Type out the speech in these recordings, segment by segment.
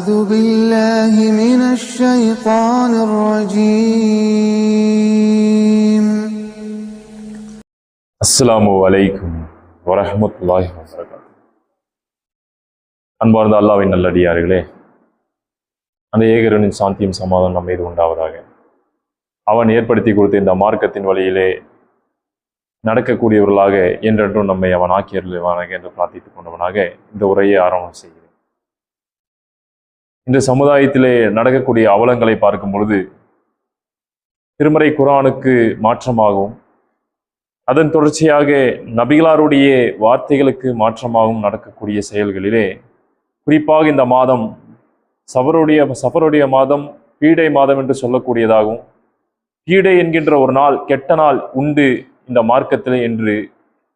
أعوذ بالله من الشيطان الرجيم. அஸ்ஸலாமு அலைக்கும் வரஹ்மத்துல்லாஹி வபரகாத்துஹு. அன்பார்ந்த அல்லாஹ்வின் நல்லடியார்களே, அந்த ஏகரனின் சாந்தியும் சமாதானம் நம்ம மீது உண்டாவதாக. அவன் ஏற்படுத்தி கொடுத்த இந்த மார்க்கத்தின் வழியிலே நடக்கக்கூடியவர்களாக என்றென்றும் நம்மை அவன் ஆக்கியருள்வானாக என்று பிரார்த்தித்துக் கொண்டவனாக இந்த உரையை ஆரம்பம் செய்கிறேன். இந்த சமுதாயத்திலே நடக்கக்கூடிய அவலங்களை பார்க்கும் பொழுது திருமறை குர்ஆனுக்கு மாற்றமாகவும் அதன் தொடர்ச்சியாக நபிகளாருடைய வார்த்தைகளுக்கு மாற்றமாகவும் நடக்கக்கூடிய செயல்களிலே, குறிப்பாக இந்த மாதம் சஃபருடைய மாதம் பீடை மாதம் என்று சொல்லக்கூடியதாகவும், பீடை என்கின்ற ஒரு நாள், கெட்ட நாள் உண்டு இந்த மார்க்கத்திலே என்று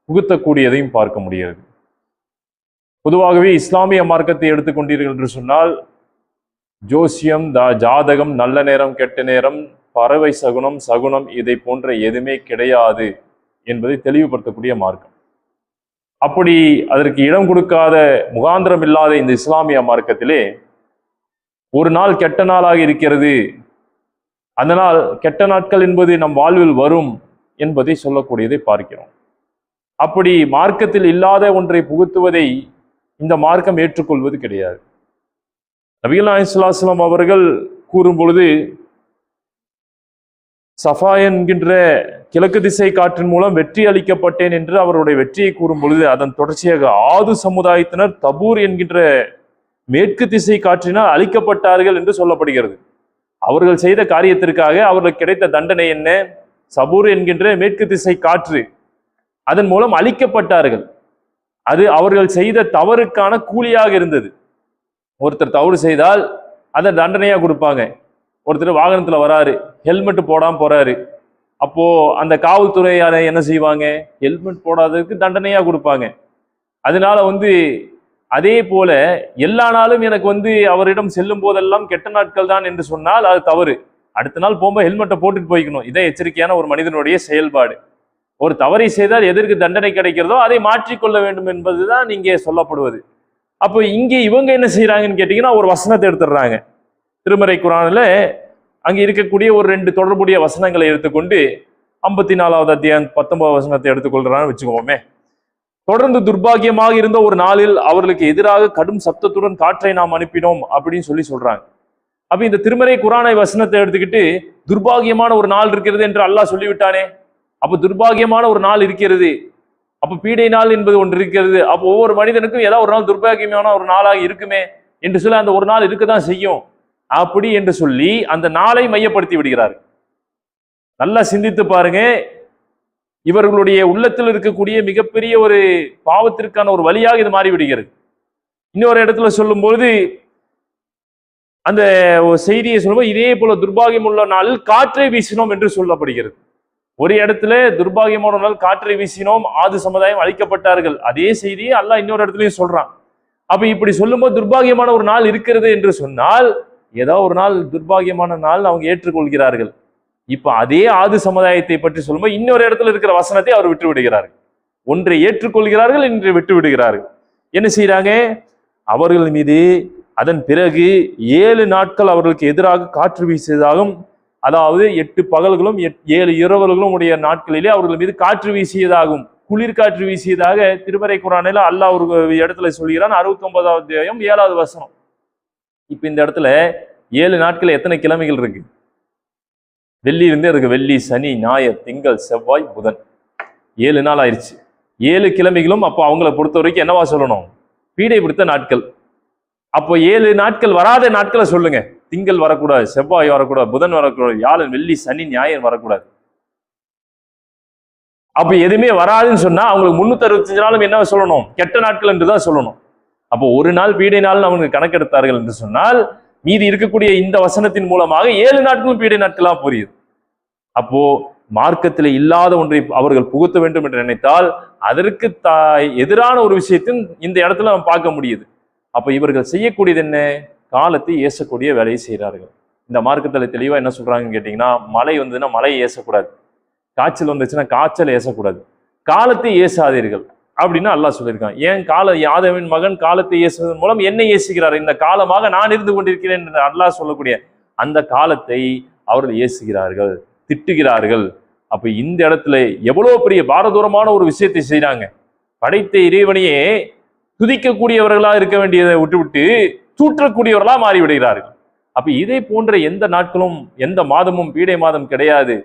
புகுத்தக்கூடியதையும் பார்க்க முடிகிறது. பொதுவாகவே இஸ்லாமிய மார்க்கத்தை எடுத்துக்கொண்டீர்கள் என்று சொன்னால், ஜோசியம், ஜாதகம், நல்ல நேரம், கெட்ட நேரம், பறவை சகுனம் இதை போன்ற எதுவுமே கிடையாது என்பதை தெளிவுபடுத்தக்கூடிய மார்க்கம். அப்படி அதற்கு இடம் கொடுக்காத, முகாந்திரம் இல்லாத இந்த இஸ்லாமிய மார்க்கத்திலே ஒரு நாள் கெட்ட நாளாக இருக்கிறது, அந்த நாள் கெட்ட நாட்கள் என்பது நம் வாழ்வில் வரும் என்பதை சொல்லக்கூடியதை பார்க்கிறோம். அப்படி மார்க்கத்தில் இல்லாத ஒன்றை புகுத்துவதை இந்த மார்க்கம் ஏற்றுக்கொள்வது கிடையாது. நபிகள் நாயகம் ஸல்லல்லாஹு அலைஹி வஸல்லம் அவர்கள் கூறும் பொழுது, சஃபா என்கின்ற கிழக்கு திசை காற்றின் மூலம் வெற்றி அளிக்கப்பட்டேன் என்று அவருடைய வெற்றியை கூறும் பொழுது, அதன் தொடர்ச்சியாக ஆது சமுதாயத்தினர் தபூர் என்கின்ற மேற்கு திசை காற்றினால் அழிக்கப்பட்டார்கள் என்று சொல்லப்படுகிறது. அவர்கள் செய்த காரியத்திற்காக அவர்களுக்கு கிடைத்த தண்டனை என்ன? சபூர் என்கின்ற மேற்கு திசை காற்று, அதன் மூலம் அழிக்கப்பட்டார்கள். அது அவர்கள் செய்த தவறுக்கான கூலியாக இருந்தது. ஒருத்தர் தவறு செய்தால் அதை தண்டனையா கொடுப்பாங்க. ஒருத்தர் வாகனத்துல வராரு, ஹெல்மெட் போடாம போறாரு, அப்போ அந்த காவல்துறையார என்ன செய்வாங்க? ஹெல்மெட் போடாததுக்கு தண்டனையா கொடுப்பாங்க. அதனால அதே போல எல்லா நாளும் எனக்கு அவரிடம் செல்லும் போதெல்லாம் கெட்ட நாட்கள் தான் என்று சொன்னால் அது தவறு. அடுத்த நாள் போகும்போது ஹெல்மெட்டை போட்டுட்டு போய்க்கணும். இதை எச்சரிக்கையான ஒரு மனிதனுடைய செயல்பாடு. ஒரு தவறை செய்தால் எதற்கு தண்டனை கிடைக்கிறதோ அதை மாற்றிக்கொள்ள வேண்டும் என்பதுதான் இங்கே சொல்லப்படுவது. அப்போ இங்கே இவங்க என்ன செய்யறாங்கன்னு கேட்டீங்கன்னா, ஒரு வசனத்தை எடுத்துடுறாங்க. திருமறை குர்ஆன்ல அங்கே இருக்கக்கூடிய ஒரு 2 தொடர்புடைய வசனங்களை எடுத்துக்கொண்டு 54வது அத்தியாயம் 19வது வசனத்தை எடுத்துக்கொள்றான்னு வச்சுக்கோமே. தொடர்ந்து துர்பாகியமாக இருந்த ஒரு நாளில் அவர்களுக்கு எதிராக கடும் சப்தத்துடன் காற்றை நாம் அனுப்பினோம் அப்படின்னு சொல்றாங்க. அப்ப இந்த திருமறை குர்ஆனை வசனத்தை எடுத்துக்கிட்டு துர்பாகியமான ஒரு நாள் இருக்கிறது என்று அல்லாஹ் சொல்லிவிட்டானே. அப்ப துர்பாகியமான ஒரு நாள் இருக்கிறது, அப்ப பீடை நாள் என்பது ஒன்று இருக்கிறது. அப்போ ஒவ்வொரு மனிதனுக்கும் ஏதாவது ஒரு நாள் துர்பாகியமான ஒரு நாளாக இருக்குமே என்று சொல்லி அந்த ஒரு நாள் இருக்கதான் செய்யும் அப்படி என்று சொல்லி அந்த நாளை மையப்படுத்தி விடுகிறார். நல்லா சிந்தித்து பாருங்க. இவர்களுடைய உள்ளத்தில் இருக்கக்கூடிய மிகப்பெரிய ஒரு பாவத்திற்கான ஒரு வழியாக இது மாறி விடுகிறது. இன்னொரு இடத்துல சொல்லும்போது அந்த செய்தியை சொல்லும்போது, இதே போல துர்பாகியம் உள்ள நாளில் காற்றை வீசினோம் என்று சொல்லப்படுகிறது. ஒரு இடத்துல துர்பாகியமான நாள் காற்றை வீசினோம், ஆது சமுதாயம் அழிக்கப்பட்டார்கள். அதே செய்தியை அல்லாஹ் இன்னொரு இடத்துலயும் சொல்றான். அப்ப இப்படி சொல்லும்போது துர்பாகியமான ஒரு நாள் இருக்கிறது என்று சொன்னால், ஏதோ ஒரு நாள் துர்பாகியமான நாள் அவங்க ஏற்றுக்கொள்கிறார்கள். இப்ப அதே ஆது சமுதாயத்தை பற்றி சொல்லும்போது இன்னொரு இடத்துல இருக்கிற வசனத்தை அவர் விட்டு விடுகிறார்கள். ஒன்றை ஏற்றுக்கொள்கிறார்கள், இன்றை விட்டு விடுகிறார்கள். என்ன செய்யறாங்க? அவர்கள் மீது அதன் பிறகு 7 நாட்கள் அவர்களுக்கு எதிராக காற்று வீசியதாகவும், அதாவது 8 பகல்களும் 7 இரவுகளும் உடைய நாட்களிலே அவர்கள் மீது காற்று வீசியதாகும், குளிர் காற்று வீசியதாக திருமறை குர்ஆனில் அல்லாஹ் ஒரு இடத்துல சொல்கிறான். 69வது அத்தியாயம் 7வது வசனம். இப்ப இந்த இடத்துல 7 நாட்கள் எத்தனை கிழமைகள் இருக்கு? வெள்ளி இருந்தே இருக்கு. வெள்ளி, சனி, ஞாயிறு, திங்கள், செவ்வாய், புதன், 7 நாள் ஆயிடுச்சு. 7 கிழமைகளும் அப்போ அவங்கள பொறுத்த வரைக்கும் என்னவா சொல்லணும்? பீடை பிடித்த நாட்கள். அப்போ 7 நாட்கள் வராத நாட்களை சொல்லுங்க. திங்கள் வரக்கூடாது, செவ்வாய் வரக்கூடாது, புதன் வரக்கூடாது, வியாழன், வெள்ளி, சனி, ஞாயிறு வரக்கூடாது. அப்ப எதுவுமே வராதுன்னு சொன்னா அவங்களுக்கு 365 நாளும் என்ன சொல்லணும்? கெட்ட நாட்கள் என்றுதான் சொல்லணும். அப்போ ஒரு நாள் பீடை நாள் அவங்க கணக்கெடுத்தார்கள் என்று சொன்னால், மீதி இருக்கக்கூடிய இந்த வசனத்தின் மூலமாக 7 நாட்களும் பீடை நாட்களா புரியுது. அப்போ மார்க்கத்தில் இல்லாத ஒன்றை அவர்கள் புகுத்த வேண்டும் என்று நினைத்தால் அதற்கு எதிரான ஒரு விஷயத்தையும் இந்த இடத்துல நம்ம பார்க்க முடியுது. அப்ப இவர்கள் செய்யக்கூடியது என்ன? காலத்தை ஏசக்கூடிய வேலையை செய்கிறார்கள். இந்த மார்க்கத்தில் தெளிவா என்ன சொல்றாங்கன்னு கேட்டீங்கன்னா, மழை வந்ததுன்னா மழையை ஏசக்கூடாது, காய்ச்சல் வந்துச்சுன்னா காய்ச்சல் ஏசக்கூடாது, காலத்தை ஏசாதீர்கள். அப்படின்னு அல்லாஹ் சொல்லியிருக்கான். ஏன் ஆதமின் மகன் காலத்தை ஏசுவதன் மூலம் என்னை ஏசுகிறார், இந்த காலமாக நான் இருந்து கொண்டிருக்கிறேன் என்று அல்லாஹ் சொல்லக்கூடிய அந்த காலத்தை அவர்கள் ஏசுகிறார்கள், திட்டுகிறார்கள். அப்ப இந்த இடத்துல எவ்வளவு பெரிய பாரதூரமான ஒரு விஷயத்தை செய்றாங்க. படைத்த இறைவனையே துதிக்கக்கூடியவர்களா இருக்க வேண்டியதை விட்டுவிட்டு தூற்றக்கூடியவர்களா மாறிவிடுகிறார்கள். அப்ப இதே போன்ற எந்த நாட்களும் எந்த மாதமும் பீடை மாதம் கிடையாது.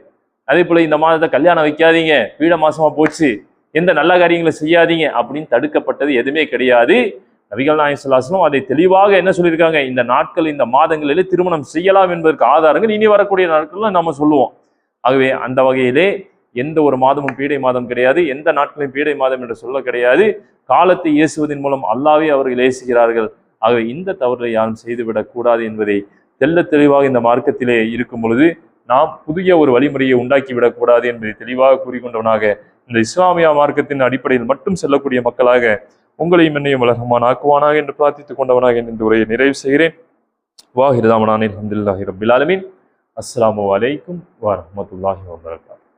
அதே போல இந்த மாதத்தை கல்யாணம் வைக்காதீங்க, பீட மாசமா போச்சு, எந்த நல்ல காரியங்களை செய்யாதீங்க அப்படின்னு தடுக்கப்பட்டது எதுவுமே கிடையாது. நபிகள் நாயகம் ஸல்லல்லாஹு அலைஹி வஸல்லம் அதை தெளிவாக என்ன சொல்லியிருக்காங்க, இந்த நாட்கள் இந்த மாதங்களிலே திருமணம் செய்யலாம் என்பதற்கு ஆதாரங்கள் இனி வரக்கூடிய நாட்கள்ல நம்ம சொல்லுவோம். ஆகவே அந்த வகையிலே எந்த ஒரு மாதமும் பீடை மாதம் கிடையாது, எந்த நாட்களையும் பீடை மாதம் என்று சொல்ல கிடையாது. காலத்தை ஏசுவதன் மூலம் அல்லாஹ்வே அவர்கள் ஏசுகிறார்கள். ஆகவே இந்த தவறை யாரும் செய்துவிடக் கூடாது என்பதை தெள்ள தெளிவாக இந்த மார்க்கத்திலே இருக்கும் பொழுது நாம் புதிய ஒரு வழிமுறையை உண்டாக்கி விடக்கூடாது என்பதை தெளிவாக கூறிக்கொண்டவனாக இந்த இஸ்லாமிய மார்க்கத்தின் அடிப்படையில் மட்டும் செல்லக்கூடிய மக்களாக உங்களையும் என்னையும் வளர்கமான ஆக்குவானாக என்று பிரார்த்தித்துக் கொண்டவனாக இந்த உரையை நிறைவு செய்கிறேன். வாஹிர் தாமனானில் அல்ஹம்துலில்லாஹி ரப்பில் ஆலமீன். அஸ்ஸலாமு அலைக்கும் வரஹ்மத்துல்லாஹி வபரகாத்துஹு.